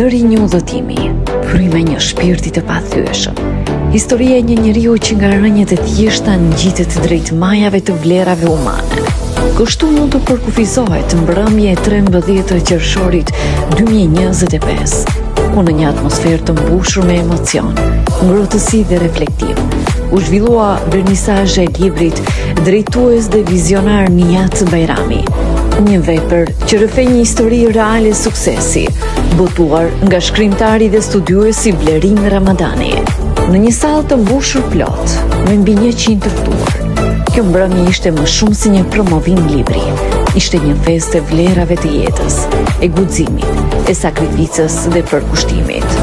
lëri një udhëtimi, fryma një shpirti të pathyeshëm. Historia e një njeriu që nga rënjët e thjeshta ngjitet drejt majave të vlerave humane. Kështu mund të përkufizohet mbrëmje e 13 qershorit 2025, ku në një atmosferë të mbushur me emocion, ngrohtësi dhe reflektim, u zhvillua vernisazhi e librit Drejtues dhe vizionar Nihat Bajrami, një vepër që rrëfej një histori reale suksesi, botuar nga shkrimtari dhe studiuesi Blerim Ramadani. Në një sallë të mbushur plot, me mbi 100 të ftuar, kjo mbrëmje ishte më shumë si një promovim libri. Ishte një festë e vlerave të jetës, e guximit, e sakrificës dhe përkushtimit.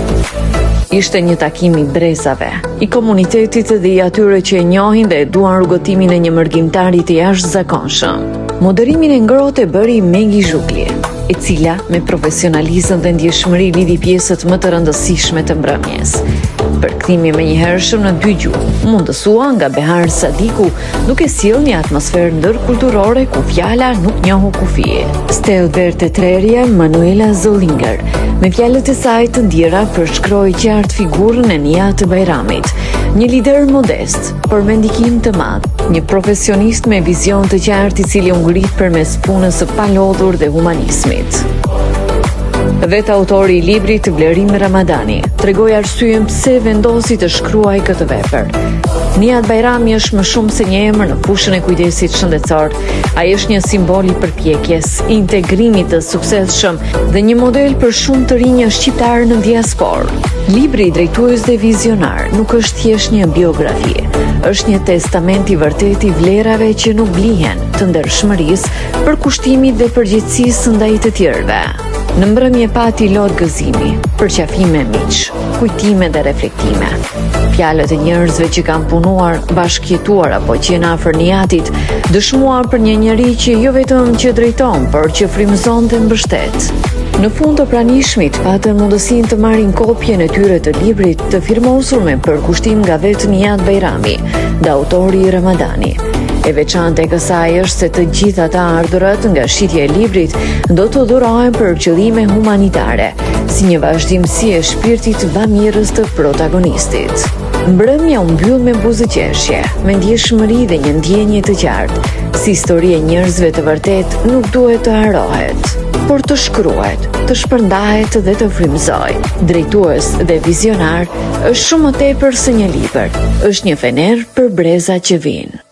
Ishte një takim i brezave, i komunitetit dhe i atyre që e njohin dhe e duan rrugëtimin e një mërgjimtari të jashtëzakonshëm. Moderimin e ngrohtë e bëri Megi Zhukli, e cila me profesionalizëm dhe ndjeshmëri lidhi pjesët më të rëndësishme të mbrëmjes. Përkthimi menjëhershëm në 2 gjuhë, mundësua nga Behar Sadiku, duke sjellë një atmosferë ndërkulturore ku fjala nuk njohu kufi. Stelberte Treria Manuela Zollinger, me fjalët e saj të ndjera përshkroi qartë figurën e Nihat Bajramit, një lider modest, por me ndikim të madh, një profesionist me vizion të qartë i cili u ngrit përmes punës së palodhur dhe humanizmit. Vetë autori i librit Blerim Ramadani tregoi arsyeën pse vendosi të shkruaj këtë vepër. Nihat Bajrami është më shumë se një emër në fushën e kujdesit shëndetësor. Ai është një simbol i përpjekjes, i integrimit të suksesshëm dhe një model për shumë të rinj shqiptarë në diasporë. Libri Drejtues dhe vizionar nuk është thjesht një biografi, është një testament i vërtet i vlerave që nuk blihen, të ndershmërisë, përkushtimit dhe përgjegjësisë ndaj të tjerëve. Në mbrëmje pati lot gëzimi, përqafime miq, kujtime dhe reflektime. Fjalët e njerëzve që kanë punuar, bashkëjetuar apo që janë afër Nihatit, dëshmuar për një njeri që jo vetëm që drejton, por që frymëzon dhe mbështet. Në fund të pranishmit, patën mundësinë të marrin kopjen e tyre të librit të firmosur me përkushtim nga vetë Nihat Bajrami dhe autori Ramadani. E veçantë e kësaj është se të gjithë ata ardhurët nga shitja e librit do të dhurohen për qëllime humanitare, si një vazhdimsi e shpirtit bamirës të protagonistit. Mbrëmja u mbyll me buzëqeshje, me ndjeshmëri dhe një ndjenje të qartë, si histori e njerëzve të vërtet nuk duhet të harohet, por të shkruhet, të shpërndahet dhe të frymëzoj. Drejtues dhe vizionar është shumë më tepër se një libër, është një fener për brezat që vinë.